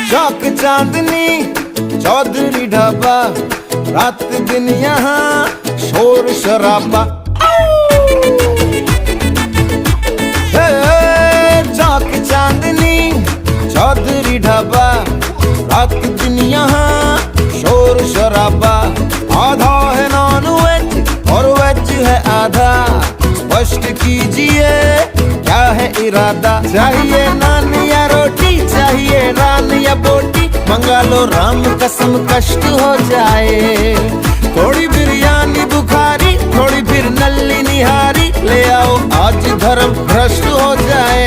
चौक चांदनी चौधरी ढाबा, रात दिन यहाँ शोर शराबा। चौक चांदनी चौधरी ढाबा, रात दिन यहाँ शोर शराबा। आधा है नॉन वेज और वेज है आधा, स्पष्ट कीजिए क्या है इरादा। चाहिए नान या रोटी, चाहिए नान या बोटी, मंगा लो राम कसम कष्ट हो जाए। थोड़ी बिरयानी बुखारी, थोड़ी फिर नल्ली निहारी, ले आओ आज धर्म भ्रष्ट हो जाए।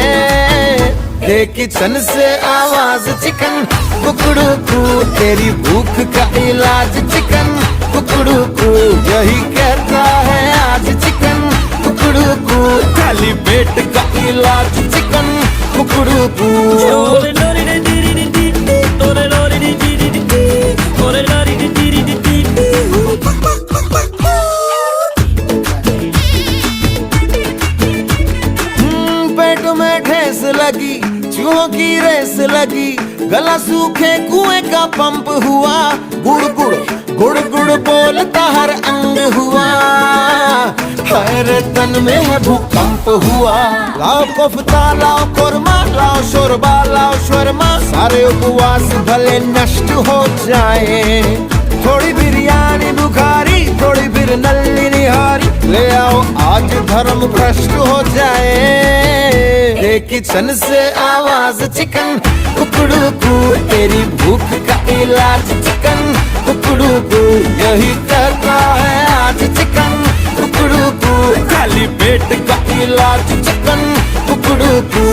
दे किचन से आवाज चिकन कुकड़ू कू, तेरी भूख का इलाज चिकन कुकड़ू कू, यही कहता है आज चिकन कुकड़ू कू, खाली पेट का इलाज चिकन कुकड़ू कू। पेट में ठेस लगी, चूहों की रेस लगी, गला सूखे कुएं का पंप हुआ। गुड़ गुड़ गुड़ गुड़ बोलता हर अंग हुआ, हर तन में है भूकंप हुआ। लाओ कोफ्ता लाओ कोरमा, लाओ शोरबा लाओ शोरमा, सारे उपवास भले नष्ट हो जाए। थोड़ी बिरयानी बुखारी, थोड़ी फिर नल्ली निहारी, ले आओ आज धर्म भ्रष्ट हो जाए। किचन से आवाज चिकन कुकड़ू कू, तेरी भूख का इलाज चिकन कुकड़ू कू, यही करता है आज चिकन कुकड़ू कू, खाली पेट का इलाज चिकन कुकड़ू कू।